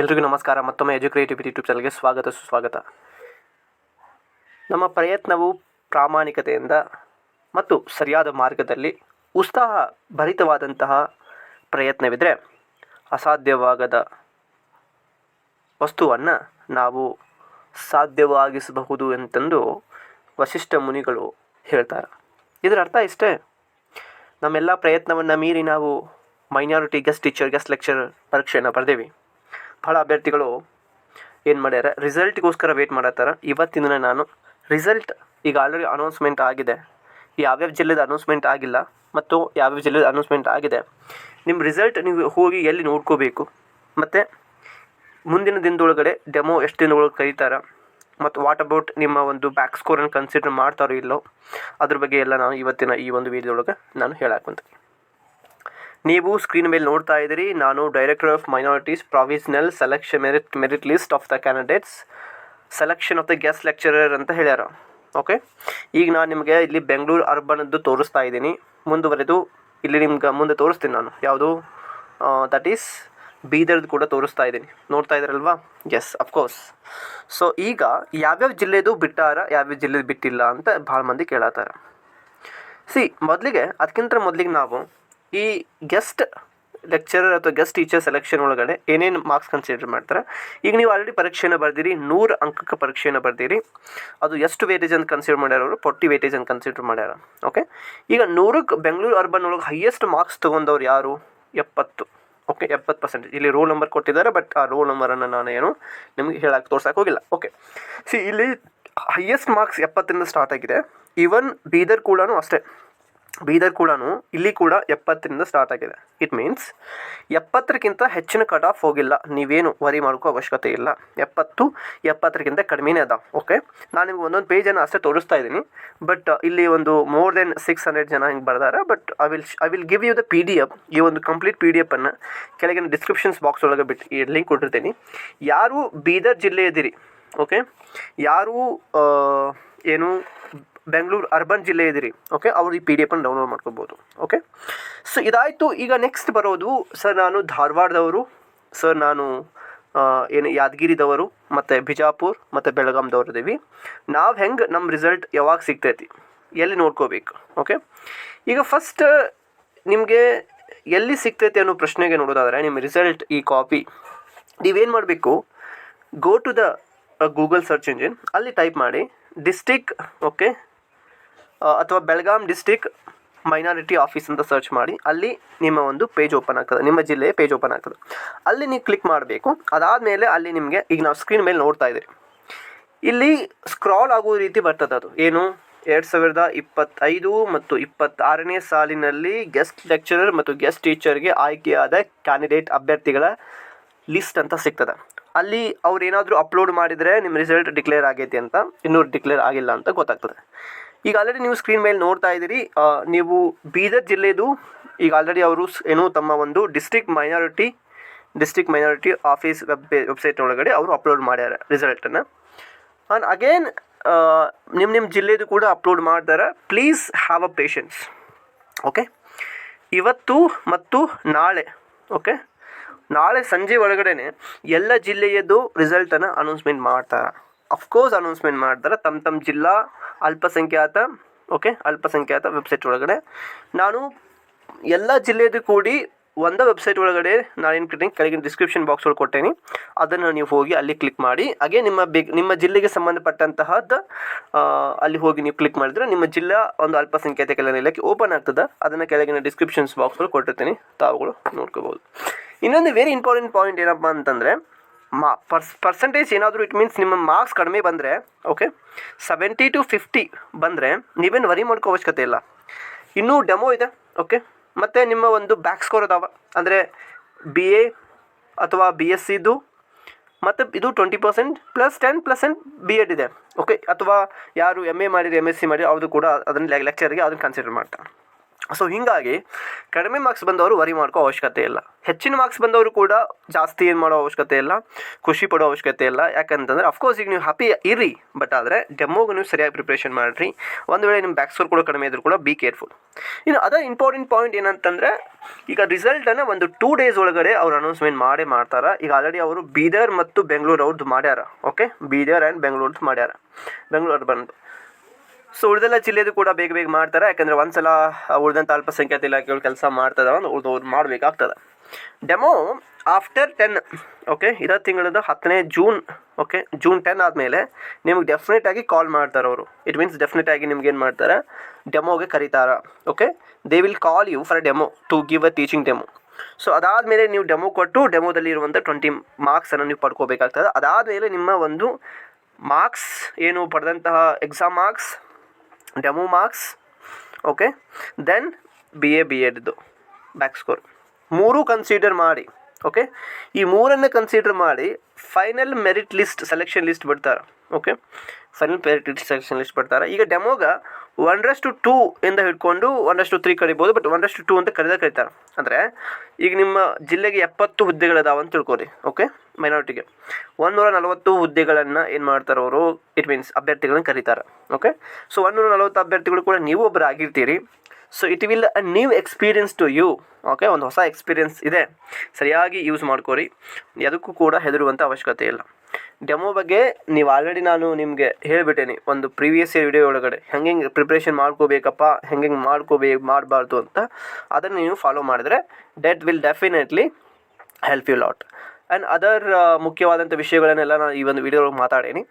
ಎಲ್ರಿಗೂ ನಮಸ್ಕಾರ. ಮತ್ತೊಮ್ಮೆ ಎಜುಕ್ರಿಯೇಟಿವಿಟಿ ಯೂಟ್ಯೂಬ್ ಚಾನಲ್ಗೆ ಸ್ವಾಗತ ಸುಸ್ವಾಗತ. ನಮ್ಮ ಪ್ರಯತ್ನವು ಪ್ರಾಮಾಣಿಕತೆಯಿಂದ ಮತ್ತು ಸರಿಯಾದ ಮಾರ್ಗದಲ್ಲಿ ಉತ್ಸಾಹ ಭರಿತವಾದಂತಹ ಪ್ರಯತ್ನವಿದ್ದರೆ ಅಸಾಧ್ಯವಾಗದ ವಸ್ತುವನ್ನು ನಾವು ಸಾಧ್ಯವಾಗಿಸಬಹುದು ಎಂತೆಂದು ವಸಿಷ್ಠ ಮುನಿಗಳು ಹೇಳ್ತಾರೆ. ಇದರ ಅರ್ಥ ಇಷ್ಟೇ, ನಮ್ಮೆಲ್ಲ ಪ್ರಯತ್ನವನ್ನು ಮೀರಿ ನಾವು minority guest teacher guest lecture ಪರೀಕ್ಷೆಯನ್ನು ಬರೆದೇವಿ. ಭಾಳ ಅಭ್ಯರ್ಥಿಗಳು ಏನು ಮಾಡ್ಯಾರ, ರಿಸಲ್ಟ್ಗೋಸ್ಕರ ವೇಟ್ ಮಾಡತ್ತಾರ. ಇವತ್ತಿನ ನಾನು ರಿಸಲ್ಟ್ ಈಗ ಆಲ್ರೆಡಿ ಅನೌನ್ಸ್ಮೆಂಟ್ ಆಗಿದೆ. ಯಾವ್ಯಾವ ಜಿಲ್ಲೆದ ಅನೌನ್ಸ್ಮೆಂಟ್ ಆಗಿಲ್ಲ ಮತ್ತು ಯಾವ್ಯಾವ ಜಿಲ್ಲೆದ ಅನೌನ್ಸ್ಮೆಂಟ್ ಆಗಿದೆ, ನಿಮ್ಮ ರಿಸಲ್ಟ್ ನೀವು ಹೋಗಿ ಎಲ್ಲಿ ನೋಡ್ಕೋಬೇಕು, ಮತ್ತು ಮುಂದಿನ ದಿನದೊಳಗಡೆ ಡೆಮೋ ಎಷ್ಟು ದಿನದೊಳಗೆ ಕರೀತಾರೆ, ಮತ್ತು ವಾಟ್ ಅಬೌಟ್ ನಿಮ್ಮ ಒಂದು ಬ್ಯಾಕ್ ಸ್ಕೋರನ್ನು ಕನ್ಸಿಡರ್ ಮಾಡ್ತಾರೋ ಇಲ್ಲೋ, ಅದ್ರ ಬಗ್ಗೆ ಎಲ್ಲ ನಾನು ಇವತ್ತಿನ ಈ ಒಂದು ವೀಡಿಯೋದೊಳಗೆ ನಾನು ಹೇಳಾಕಂತೀನಿ. ನೀವು ಸ್ಕ್ರೀನ್ ಮೇಲೆ ನೋಡ್ತಾ ಇದ್ದೀರಿ, ನಾನು director of minorities provisional selection merit list of the candidates selection of the guest lecturer ಅಂತ ಹೇಳ್ಯಾರ. ಓಕೆ, ಈಗ ನಾನು ನಿಮಗೆ ಇಲ್ಲಿ ಬೆಂಗಳೂರು ಅರ್ಬನ್ದು ತೋರಿಸ್ತಾ ಇದ್ದೀನಿ. ಮುಂದುವರೆದು ಇಲ್ಲಿ ನಿಮ್ಗೆ ಮುಂದೆ ತೋರಿಸ್ತೀನಿ ನಾನು ಯಾವುದು, ದಟ್ ಈಸ್ ಬೀದರ್ದು ಕೂಡ ತೋರಿಸ್ತಾ ಇದ್ದೀನಿ. ನೋಡ್ತಾ ಇದ್ದೀರಲ್ವಾ? S, of course. ಸೊ ಈಗ ಯಾವ್ಯಾವ ಜಿಲ್ಲೆದು ಬಿಟ್ಟಾರ, ಯಾವ್ಯಾವ ಜಿಲ್ಲೆದು ಬಿಟ್ಟಿಲ್ಲ ಅಂತ ಭಾಳ ಮಂದಿ ಕೇಳತ್ತಾರ. ಅದಕ್ಕಿಂತ ಮೊದಲಿಗೆ ನಾವು ಈ ಗೆಸ್ಟ್ ಲೆಕ್ಚರರ್ ಅಥವಾ ಗೆಸ್ಟ್ ಟೀಚರ್ ಸೆಲೆಕ್ಷನ್ ಒಳಗಡೆ ಏನೇನು ಮಾರ್ಕ್ಸ್ ಕನ್ಸಿಡರ್ ಮಾಡ್ತಾರೆ. ಈಗ ನೀವು ಆಲ್ರೆಡಿ ಪರೀಕ್ಷೆಯನ್ನು ಬರ್ದಿರಿ, 100 ಅಂಕಕ್ಕೆ ಪರೀಕ್ಷೆಯನ್ನು ಬರ್ದಿರಿ. ಅದು ಎಷ್ಟು ವೇಟೇಜ್ ಅಂತ ಕನ್ಸಿಡರ್ ಮಾಡ್ಯಾರ ಅವರು, 40 ವೇಟೇಜ್ ಅಂತ ಕನ್ಸಿಡರ್ ಮಾಡ್ಯಾರ. ಓಕೆ, ಈಗ 100ಕ್ಕೆ ಬೆಂಗಳೂರು ಅರ್ಬನ್ ಒಳಗೆ ಹೈಯೆಸ್ಟ್ ಮಾರ್ಕ್ಸ್ ತೊಗೊಂಡವ್ರು ಯಾರು? 70. ಓಕೆ, 70%. ಇಲ್ಲಿ ರೋಲ್ ನಂಬರ್ ಕೊಟ್ಟಿದ್ದಾರೆ, ಬಟ್ ಆ ರೋಲ್ ನಂಬರನ್ನು ನಾನು ಏನು ನಿಮಗೆ ತೋರ್ಸಕ್ಕೆ ಹೋಗಿಲ್ಲ. ಓಕೆ, ಇಲ್ಲಿ ಹೈಯೆಸ್ಟ್ ಮಾರ್ಕ್ಸ್ 70ರಿಂದ ಸ್ಟಾರ್ಟ್ ಆಗಿದೆ. ಈವನ್ ಬೀದರ್ ಕೂಡ ಅಷ್ಟೇ. ಇಲ್ಲಿ ಕೂಡ 70ರಿಂದ ಸ್ಟಾರ್ಟ್ ಆಗಿದೆ. ಇಟ್ ಮೀನ್ಸ್ 70ಕ್ಕಿಂತ ಹೆಚ್ಚಿನ ಕಟ್ ಆಫ್ ಹೋಗಿಲ್ಲ. ನೀವೇನು ವರಿ ಮಾಡ್ಕೋ ಅವಶ್ಯಕತೆ ಇಲ್ಲ. 70ಕ್ಕಿಂತ ಕಡಿಮೆನೇ ಅದ. ಓಕೆ, ನಾನು ನಿಮ್ಗೆ ಒಂದೊಂದು ಪೇಜನ್ನು ಅಷ್ಟೇ ತೋರಿಸ್ತಾ ಇದ್ದೀನಿ, ಬಟ್ ಇಲ್ಲಿ ಒಂದು ಮೋರ್ ದೆನ್ 600 ಜನ ಹಿಂಗೆ ಬರ್ದಾರೆ. But I will give you the PDF. ಈ ಒಂದು ಕಂಪ್ಲೀಟ್ PDF-ಅನ್ನು ಕೆಳಗಿನ ಡಿಸ್ಕ್ರಿಪ್ಷನ್ಸ್ ಬಾಕ್ಸ್ ಒಳಗೆ ಬಿಟ್ಟು ಈ ಲಿಂಕ್ ಕೊಟ್ಟಿರ್ತೀನಿ. ಯಾರು ಬೀದರ್ ಜಿಲ್ಲೆ ಇದ್ದೀರಿ, ಓಕೆ, ಯಾರು ಏನು ಬೆಂಗಳೂರು ಅರ್ಬನ್ ಜಿಲ್ಲೆ ಇದ್ದೀರಿ, ಓಕೆ, ಅವರು ಈ PDF-ಅನ್ನು ಡೌನ್ಲೋಡ್ ಮಾಡ್ಕೋಬೋದು. ಓಕೆ, ಸೊ ಇದಾಯಿತು. ಈಗ ನೆಕ್ಸ್ಟ್ ಬರೋದು, ಸರ್ ನಾನು ಧಾರವಾಡದವರು, ಸರ್ ನಾನು ಏನು ಯಾದಗಿರಿದವರು, ಮತ್ತು ಬಿಜಾಪುರ ಮತ್ತು ಬೆಳಗಾಂದವ್ರು ಇದ್ದೀವಿ. ನಾವು ಹೆಂಗೆ ನಮ್ಮ ರಿಸಲ್ಟ್ ಯಾವಾಗ ಸಿಗ್ತೈತಿ, ಎಲ್ಲಿ ನೋಡ್ಕೋಬೇಕು? ಓಕೆ, ಈಗ ಫಸ್ಟ್ ನಿಮಗೆ ಎಲ್ಲಿ ಸಿಗ್ತೈತಿ ಅನ್ನೋ ಪ್ರಶ್ನೆಗೆ ನೋಡೋದಾದರೆ, ನಿಮ್ಮ ರಿಸಲ್ಟ್ ಈ ಕಾಪಿ ನೀವೇನು ಮಾಡಬೇಕು, go to the Google search engine, ಅಲ್ಲಿ ಟೈಪ್ ಮಾಡಿ ಡಿಸ್ಟಿಕ್, ಓಕೆ, ಅಥವಾ ಬೆಳಗಾಂ ಡಿಸ್ಟಿಕ್ ಮೈನಾರಿಟಿ ಆಫೀಸ್ ಅಂತ ಸರ್ಚ್ ಮಾಡಿ. ಅಲ್ಲಿ ನಿಮ್ಮ ಒಂದು ಪೇಜ್ ಓಪನ್ ಆಗ್ತದೆ, ನಿಮ್ಮ ಜಿಲ್ಲೆಯ ಪೇಜ್ ಓಪನ್ ಆಗ್ತದೆ. ಅಲ್ಲಿ ನೀವು ಕ್ಲಿಕ್ ಮಾಡಬೇಕು. ಅದಾದಮೇಲೆ ಅಲ್ಲಿ ನಿಮಗೆ ಈಗ ನಾವು ಸ್ಕ್ರೀನ್ ಮೇಲೆ ನೋಡ್ತಾ ಇದ್ದೀರಿ, ಇಲ್ಲಿ ಸ್ಕ್ರಾಲ್ ಆಗೋ ರೀತಿ ಬರ್ತದೆ. ಅದು ಏನು, 2025 ಮತ್ತು 26ನೇ ಸಾಲಿನಲ್ಲಿ ಗೆಸ್ಟ್ ಲೆಕ್ಚರರ್ ಮತ್ತು ಗೆಸ್ಟ್ ಟೀಚರ್ಗೆ ಆಯ್ಕೆಯಾದ ಕ್ಯಾಂಡಿಡೇಟ್ ಅಭ್ಯರ್ಥಿಗಳ ಲಿಸ್ಟ್ ಅಂತ ಸಿಗ್ತದೆ. ಅಲ್ಲಿ ಅವ್ರು ಏನಾದರೂ ಅಪ್ಲೋಡ್ ಮಾಡಿದರೆ ನಿಮ್ಮ ರಿಸಲ್ಟ್ ಡಿಕ್ಲೇರ್ ಆಗೈತಿ ಅಂತ, ಇನ್ನೂ ಡಿಕ್ಲೇರ್ ಆಗಿಲ್ಲ ಅಂತ ಗೊತ್ತಾಗ್ತದೆ. ಈಗ ಆಲ್ರೆಡಿ ನೀವು ಸ್ಕ್ರೀನ್ ಮೇಲೆ ನೋಡ್ತಾ ಇದ್ದೀರಿ, ನೀವು ಬೀದರ್ ಜಿಲ್ಲೆದು ಈಗ ಆಲ್ರೆಡಿ ಅವರು ಏನು ತಮ್ಮ ಒಂದು ಡಿಸ್ಟ್ರಿಕ್ಟ್ ಮೈನಾರಿಟಿ ಆಫೀಸ್ ವೆಬ್ಸೈಟ್ ಒಳಗಡೆ ಅವರು ಅಪ್ಲೋಡ್ ಮಾಡ್ಯಾರ ರಿಸಲ್ಟನ್ನು. ಆ್ಯಂಡ್ ಅಗೇನ್ ನಿಮ್ಮ ಜಿಲ್ಲೆದು ಕೂಡ ಅಪ್ಲೋಡ್ ಮಾಡ್ತಾರೆ. Please have a patience. Okay, ಇವತ್ತು ಮತ್ತು ನಾಳೆ, ಓಕೆ, ನಾಳೆ ಸಂಜೆ ಒಳಗಡೆ ಎಲ್ಲ ಜಿಲ್ಲೆಯದ್ದು ರಿಸಲ್ಟನ್ನು ಅನೌನ್ಸ್ಮೆಂಟ್ ಮಾಡ್ತಾರೆ. ಅಫ್ಕೋರ್ಸ್ ಅನೌನ್ಸ್ಮೆಂಟ್ ಮಾಡ್ತಾರೆ ತಮ್ಮ ಜಿಲ್ಲಾ ಅಲ್ಪಸಂಖ್ಯಾತ ವೆಬ್ಸೈಟ್ ಒಳಗಡೆ. ನಾನು ಎಲ್ಲ ಜಿಲ್ಲೆಯದು ಕೂಡಿ ಒಂದೇ ವೆಬ್ಸೈಟ್ ಒಳಗಡೆ ನಾನೇನು ಕೆಳಗಿನ ಡಿಸ್ಕ್ರಿಪ್ಷನ್ ಬಾಕ್ಸ್ ಒಳಗೆ ಕೊಟ್ಟೇನಿ. ಅದನ್ನು ನೀವು ಹೋಗಿ ಅಲ್ಲಿ ಕ್ಲಿಕ್ ಮಾಡಿ. ಹಾಗೆ ನಿಮ್ಮ ಜಿಲ್ಲೆಗೆ ಸಂಬಂಧಪಟ್ಟಂತಹದ್ದು ಅಲ್ಲಿ ಹೋಗಿ ನೀವು ಕ್ಲಿಕ್ ಮಾಡಿದ್ರೆ ನಿಮ್ಮ ಜಿಲ್ಲಾ ಒಂದು ಅಲ್ಪಸಂಖ್ಯಾತ ಕಲ್ಯಾಣ ಇಲಾಖೆ ಓಪನ್ ಆಗ್ತದೆ. ಅದನ್ನು ಕೆಳಗಿನ ಡಿಸ್ಕ್ರಿಪ್ಷನ್ಸ್ ಬಾಕ್ಸ್ ಒಳಗೆ ಕೊಟ್ಟಿರ್ತೀನಿ, ತಾವುಗಳು ನೋಡ್ಕೋಬೋದು. ಇನ್ನೊಂದು ವೆರಿ ಇಂಪಾರ್ಟೆಂಟ್ ಪಾಯಿಂಟ್ ಏನಪ್ಪ ಅಂತಂದರೆ, ಪರ್ಸೆಂಟೇಜ್ ಏನಾದರೂ, ಇಟ್ ಮೀನ್ಸ್ ನಿಮ್ಮ ಮಾರ್ಕ್ಸ್ ಕಡಿಮೆ ಬಂದರೆ, ಓಕೆ, 70 to 50 ಬಂದರೆ ನೀವೇನು ವರಿ ಮಾಡ್ಕೋ ಅವಶ್ಯಕತೆ ಇಲ್ಲ. ಇನ್ನೂ ಡೆಮೋ ಇದೆ. ಓಕೆ, ಮತ್ತು ನಿಮ್ಮ ಒಂದು ಬ್ಯಾಕ್ ಸ್ಕೋರ್ ಅದಾವ, ಅಂದರೆ BA ಅಥವಾ BScದು, ಮತ್ತು ಇದು 20% + 10% B.Ed ಇದೆ. ಓಕೆ, ಅಥವಾ ಯಾರು MA ಮಾಡಿರಿ MSc ಮಾಡಿ ಅವ್ರದ್ದು ಕೂಡ ಅದನ್ನು ಲೆಕ್ಚರ್ಗೆ ಅದನ್ನು ಕನ್ಸಿಡರ್ ಮಾಡ್ತಾರೆ. ಸೊ ಹೀಗಾಗಿ ಕಡಿಮೆ ಮಾರ್ಕ್ಸ್ ಬಂದವರು ವರಿ ಮಾಡ್ಕೋ ಅವಶ್ಯಕತೆ ಇಲ್ಲ, ಹೆಚ್ಚಿನ ಮಾರ್ಕ್ಸ್ ಬಂದವರು ಕೂಡ ಜಾಸ್ತಿ ಏನು ಮಾಡೋ ಅವಶ್ಯಕತೆ ಇಲ್ಲ, ಖುಷಿ ಪಡೋ ಅವಶ್ಯಕತೆ ಇಲ್ಲ. ಯಾಕಂತಂದರೆ ಅಫ್ಕೋರ್ಸ್ ಈಗ ನೀವು ಹ್ಯಾಪಿ ಇರಿ, ಬಟ್ ಆದರೆ ಡೆಮೋಗೆ ನೀವು ಸರಿಯಾಗಿ ಪ್ರಿಪ್ರೇಷನ್ ಮಾಡಿರಿ. ಒಂದು ವೇಳೆ ನಿಮ್ಮ ಬ್ಯಾಕ್ ಸ್ಕೋರ್ ಕೂಡ ಕಡಿಮೆ ಇದ್ರೂ ಕೂಡ ಬಿ ಕೇರ್ಫುಲ್. ಇನ್ನು ಅದರ್ ಇಂಪಾರ್ಟೆಂಟ್ ಪಾಯಿಂಟ್ ಏನಂತಂದರೆ ಈಗ ರಿಸಲ್ಟನ್ನು ಒಂದು 2 days ಒಳಗಡೆ ಅವ್ರು ಅನೌನ್ಸ್ಮೆಂಟ್ ಮಾಡ್ತಾರೆ. ಈಗ ಆಲ್ರೆಡಿ ಅವರು ಬೀದರ್ ಮತ್ತು ಬೆಂಗಳೂರು ಅವ್ರದ್ದು ಮಾಡ್ಯಾರ. ಓಕೆ, ಬೀದರ್ ಆ್ಯಂಡ್ ಬೆಂಗಳೂರದ್ದು ಮಾಡ್ಯಾರ, ಬೆಂಗಳೂರು ಬಂದು. ಸೊ ಉಳಿದೆಲ್ಲ ಜಿಲ್ಲೆದು ಕೂಡ ಬೇಗ ಬೇಗ ಮಾಡ್ತಾರೆ. ಯಾಕಂದರೆ ಒಂದು ಸಲ ಉಳಿದಂಥ ಅಲ್ಪಸಂಖ್ಯಾತ ಇಲಾಖೆಗಳು ಕೆಲಸ ಮಾಡ್ತದೆ, ಉಳಿದವ್ರು ಮಾಡಬೇಕಾಗ್ತದೆ. ಡೆಮೋ ಆಫ್ಟರ್ 10, ಓಕೆ, ಇದೇ ತಿಂಗಳದ 10ನೇ ಜೂನ್, ಓಕೆ, ಜೂನ್ 10 ಆದಮೇಲೆ ನಿಮಗೆ ಡೆಫಿನೆಟಾಗಿ ಕಾಲ್ ಮಾಡ್ತಾರೆ ಅವರು. ಇಟ್ ಮೀನ್ಸ್ ಡೆಫಿನೆಟಾಗಿ ನಿಮ್ಗೆ ಏನು ಮಾಡ್ತಾರೆ, ಡೆಮೋಗೆ ಕರೀತಾರೆ. Okay, they will call you for demo to give a teaching demo. So ಅದಾದಮೇಲೆ ನೀವು ಡೆಮೋ ಕೊಟ್ಟು ಡೆಮೋದಲ್ಲಿ ಇರುವಂಥ 20 ಮಾರ್ಕ್ಸನ್ನು ನೀವು ಪಡ್ಕೋಬೇಕಾಗ್ತದೆ. ಅದಾದಮೇಲೆ ನಿಮ್ಮ ಒಂದು ಮಾರ್ಕ್ಸ್ ಏನು ಪಡೆದಂತಹ exam marks, demo marks, okay, then B ಎಡ್ದು ಬ್ಯಾಕ್ ಸ್ಕೋರ್ 3 ಕನ್ಸಿಡರ್ ಮಾಡಿ. ಓಕೆ, ಈ 3 ಕನ್ಸಿಡರ್ ಮಾಡಿ final merit list selection list ಬಿಡ್ತಾರೆ. Okay, final merit list selection list ಬಿಡ್ತಾರೆ. ಈಗ ಡೆಮೋಗೆ 1:2 ಇಂದ ಹಿಡ್ಕೊಂಡು 1:3 ಕರಿಬೋದು, ಬಟ್ 1:2 ಅಂತ ಕರೀತಾರೆ. ಅಂದರೆ ಈಗ ನಿಮ್ಮ ಜಿಲ್ಲೆಗೆ 70 ಹುದ್ದೆಗಳಿದಾವೆ ಅಂತ ತಿಳ್ಕೊರಿ. ಓಕೆ, ಮೈನಾರಿಟಿಗೆ 140 ಹುದ್ದೆಗಳನ್ನು ಏನು ಮಾಡ್ತಾರೆ ಅವರು, ಇಟ್ ಮೀನ್ಸ್ ಅಭ್ಯರ್ಥಿಗಳನ್ನ ಕರೀತಾರೆ. ಓಕೆ, ಸೊ 140 ಅಭ್ಯರ್ಥಿಗಳು ಕೂಡ ನೀವು ಒಬ್ಬರು ಆಗಿರ್ತೀರಿ. So it will a new experience to you. Okay, ಒಂದು ಹೊಸ ಎಕ್ಸ್ಪೀರಿಯನ್ಸ್ ಇದೆ, ಸರಿಯಾಗಿ ಯೂಸ್ ಮಾಡ್ಕೋರಿ. ಅದಕ್ಕೂ ಕೂಡ ಹೆದರುವಂಥ ಅವಶ್ಯಕತೆ ಇಲ್ಲ. ಡೆಮೋ ಬಗ್ಗೆ ನೀವು ಆಲ್ರೆಡಿ ನಾನು ನಿಮಗೆ ಹೇಳಿಬಿಟ್ಟೇನೆ ಒಂದು ಪ್ರೀವಿಯಸ್ ಇಯರ್ ವಿಡಿಯೋ ಒಳಗಡೆ ಹೆಂಗೆ ಪ್ರಿಪ್ರೇಷನ್ ಮಾಡ್ಕೋಬೇಕಪ್ಪ, ಹೆಂಗೆ ಮಾಡಬಾರ್ದು ಅಂತ. ಅದನ್ನು ನೀವು ಫಾಲೋ ಮಾಡಿದ್ರೆ that will definitely help you lot. And other ಮುಖ್ಯವಾದಂಥ ವಿಷಯಗಳನ್ನೆಲ್ಲ ನಾನು ಈ ಒಂದು ವಿಡಿಯೋ ಮಾತಾಡೀನಿ.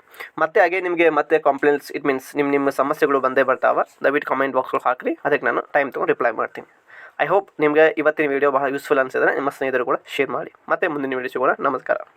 ಮತ್ತೆ ಹಾಗೆ ನಿಮಗೆ ಮತ್ತೆ ಕಂಪ್ಲೇಂಟ್ಸ್, ಇಟ್ ಮೀನ್ಸ್ ನಿಮ್ಮ ಸಮಸ್ಯೆಗಳು ಬಂದೇ ಬರ್ತಾವೆ, ದಯವಿಟ್ಟು ಕಮೆಂಟ್ ಬಾಕ್ಸ್ಗಳು ಹಾಕಿರಿ, ಅದಕ್ಕೆ ನಾನು ಟೈಮ್ ತೊಗೊಂಡು ರಿಪ್ಲೈ ಮಾಡ್ತೀನಿ. ಐ ಹೋಪ್ ನಿಮಗೆ ಇವತ್ತಿನ ವಿಡಿಯೋ ಬಹಳ ಯೂಸ್ಫುಲ್ ಅನಿಸಿದ್ರೆ ನಿಮ್ಮ ಸ್ನೇಹಿತರು ಕೂಡ ಶೇರ್ ಮಾಡಿ. ಮತ್ತೆ ಮುಂದಿನ ವಿಡಿಯೋ ಸಿಗೋಣ. ನಮಸ್ಕಾರ.